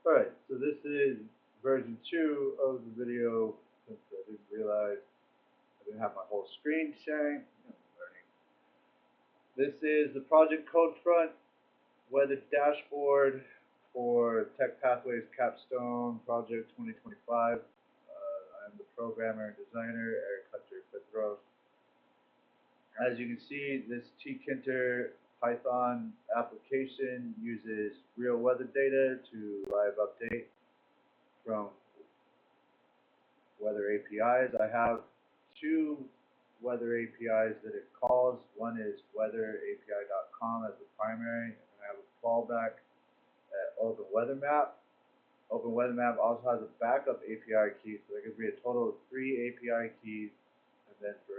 Alright, so this is version 2 of the video, since I didn't realize I didn't have my whole screen sharing. Learning. This is the Project CodeFront weather dashboard for Tech Pathways Capstone Project 2025. I'm the programmer and designer, Eric Hunter Pedro. As you can see, this tkinter Python application uses real weather data to live update from weather APIs. I have two weather APIs that it calls. One is weatherapi.com as the primary, and I have a fallback at OpenWeatherMap. OpenWeatherMap also has a backup API key, so there could be a total of 3 API keys. And then for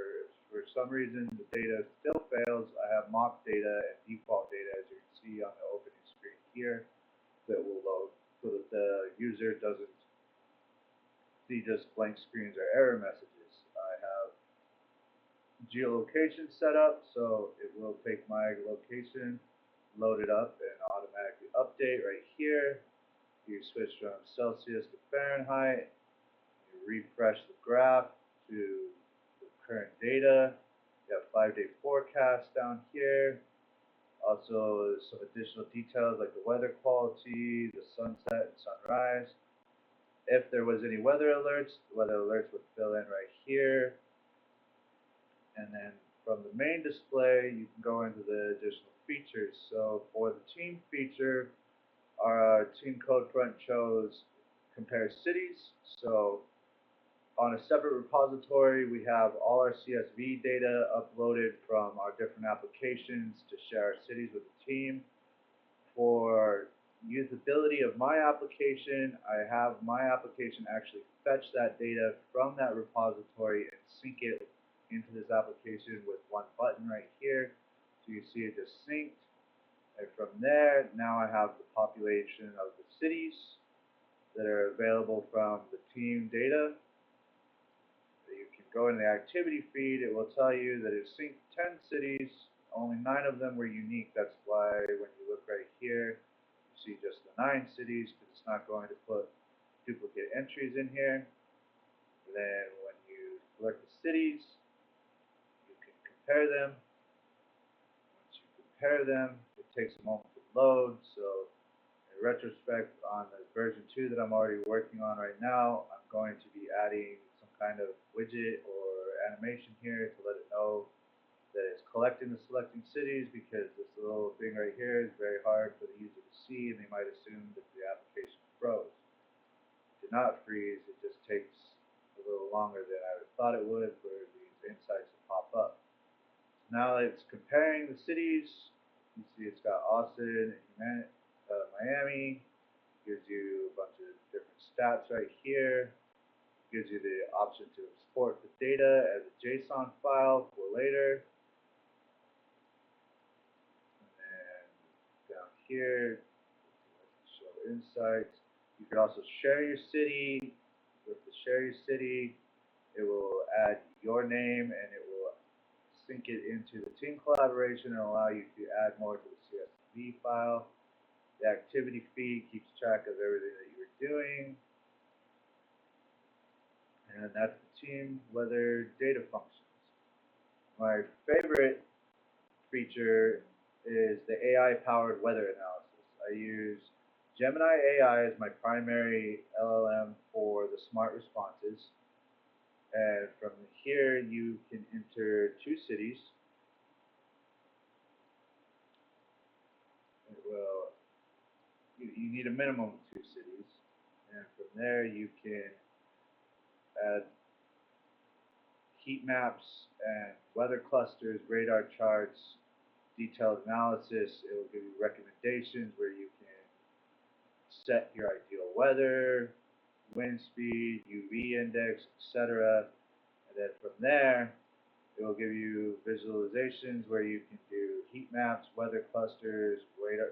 some reason the data still fails, I have mock data and default data, as you can see on the opening screen here, that will load so that the user doesn't see just blank screens or error messages. I have geolocation set up, so it will take my location, load it up, and automatically update right here. You switch from Celsius to Fahrenheit, you refresh the graph to the current data. You have 5-day forecast down here. Also some additional details like the weather quality, the sunset and sunrise. If there was any weather alerts, the weather alerts would fill in right here. And then from the main display, you can go into the additional features. So for the team feature, our team CodeFront chose compare cities. So on a separate repository, we have all our CSV data uploaded from our different applications to share our cities with the team. For usability of my application, I have my application actually fetch that data from that repository and sync it into this application with one button right here. So you see it just synced. And from there, now I have the population of the cities that are available from the team data. You can go in the activity feed. It will tell you that it synced 10 cities. Only 9 of them were unique. That's why when you look right here, you see just the 9 cities, because it's not going to put duplicate entries in here. Then when you select the cities, you can compare them. Once you compare them, it takes a moment to load. So in retrospect, on the version 2 that I'm already working on right now, I'm going to be adding some kind of widget or animation here to let it know that it's collecting the selecting cities, because this little thing right here is very hard for the user to see, and they might assume that the application froze. It did not freeze, it just takes a little longer than I thought it would for these insights to pop up. Now it's comparing the cities. You see it's got Austin and Miami. Gives you a bunch of different stats right here. Gives you the option to export the data as a JSON file for later. And then down here, show insights. You can also share your city. With the share your city, it will add your name and it will sync it into the team collaboration and allow you to add more to the CSV file. The activity feed keeps track of everything that you were doing. And that's the team weather data functions. My favorite feature is the AI-powered weather analysis. I use Gemini AI as my primary LLM for the smart responses. And from here, you can enter 2 cities. It will. You need a minimum of 2 cities, and from there you can add heat maps and weather clusters, radar charts, detailed analysis. It will give you recommendations where you can set your ideal weather, wind speed, UV index, etc. And then from there, it will give you visualizations where you can do heat maps, weather clusters,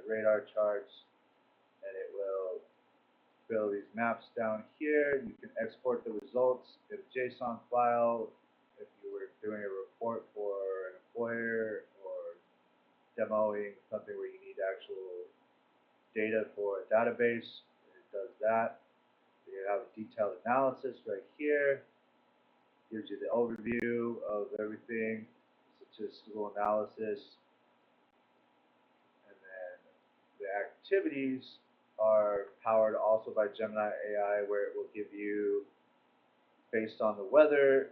radar charts, and it will fill these maps down here. You can export the results in a JSON file if you were doing a report for an employer or demoing something where you need actual data for a database. It does that. You have a detailed analysis right here. Gives you the overview of everything, statistical analysis, and then the activities are powered also by Gemini AI, where it will give you, based on the weather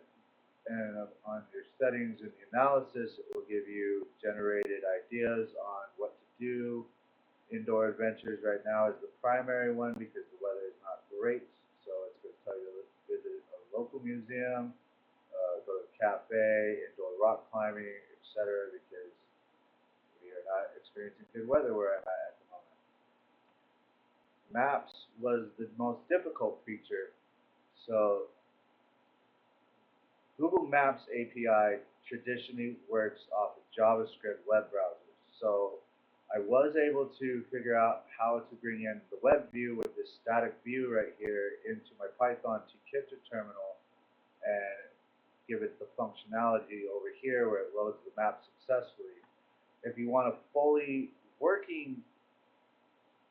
and on your settings in the analysis, it will give you generated ideas on what to do. Indoor adventures right now is the primary one because the weather is not great, so it's going to tell you to visit a local museum, go to a cafe, indoor rock climbing, etc. because we are not experiencing good weather where I'm at the moment. Maps was the most difficult feature. So Google Maps API traditionally works off of JavaScript web browsers. So I was able to figure out how to bring in the web view with this static view right here into my Python tkinter terminal and give it the functionality over here where it loads the map successfully. If you want a fully working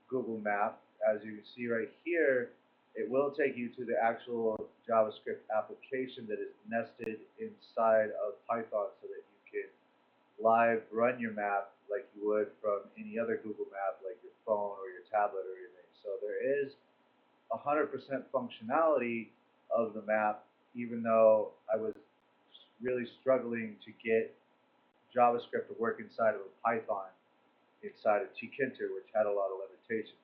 Google Map, as you can see right here, it will take you to the actual JavaScript application that is nested inside of Python so that you can live run your map like you would from any other Google Map, like your phone or your tablet or anything. So there is 100% functionality of the map, even though I was really struggling to get JavaScript to work inside of a Python inside of tkinter, which had a lot of limitations.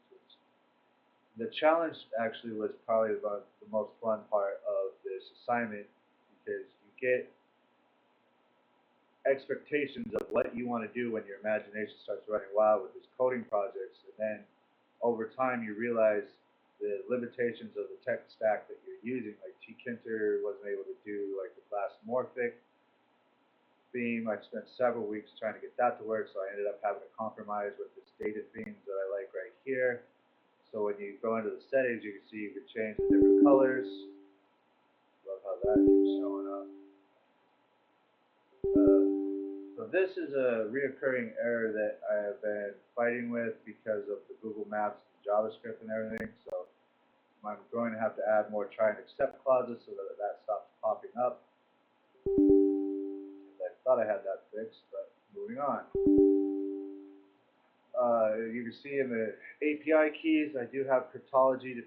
The challenge actually was probably about the most fun part of this assignment because you get expectations of what you want to do when your imagination starts running wild with these coding projects, and then over time you realize the limitations of the tech stack that you're using. Like tkinter wasn't able to do like the Glassmorphic theme. I spent several weeks trying to get that to work, so I ended up having to compromise with this data themes that I like right here. So when you go into the settings, you can see you can change the different colors. Love how that keeps showing up. So this is a reoccurring error that I have been fighting with because of the Google Maps and JavaScript and everything. So I'm going to have to add more try and accept clauses so that that stops popping up. I thought I had that fixed, but moving on. You can see in the API keys, I do have cryptology to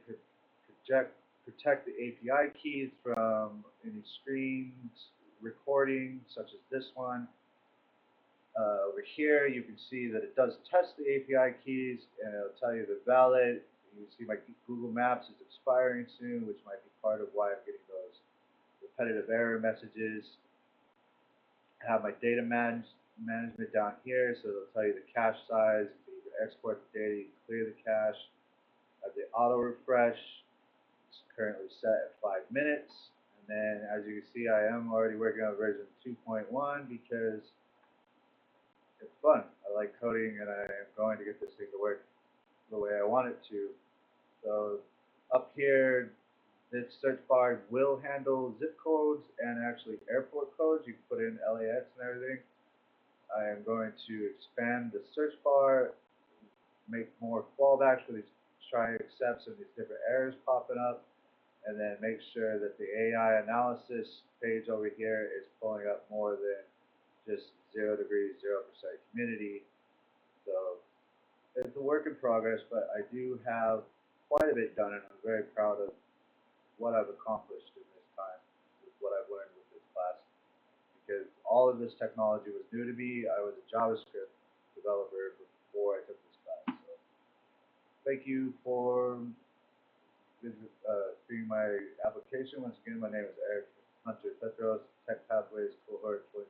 protect the API keys from any screens recording, such as this one. Over here, you can see that it does test the API keys, and it'll tell you they're valid. You can see my Google Maps is expiring soon, which might be part of why I'm getting those repetitive error messages. I have my data management down here, so it'll tell you the cache size. You can export the data, you can clear the cache. I have the auto refresh. It's currently set at 5 minutes. And then, as you can see, I am already working on version 2.1 because it's fun. I like coding, and I am going to get this thing to work the way I want it to. So up here, this search bar will handle zip codes and actually airport codes. You can put in LAX and everything. I am going to expand the search bar, make more fallbacks for these try accepts and these different errors popping up, and then make sure that the AI analysis page over here is pulling up more than just 0 degrees, 0% humidity. So it's a work in progress, but I do have quite a bit done, and I'm very proud of what I've accomplished in this time with what I've learned with this class. Because all of this technology was new to me. I was a JavaScript developer before I took this class. So thank you for seeing my application. Once again, my name is Eric Hunter Petros, Tech Pathways Cohort 20.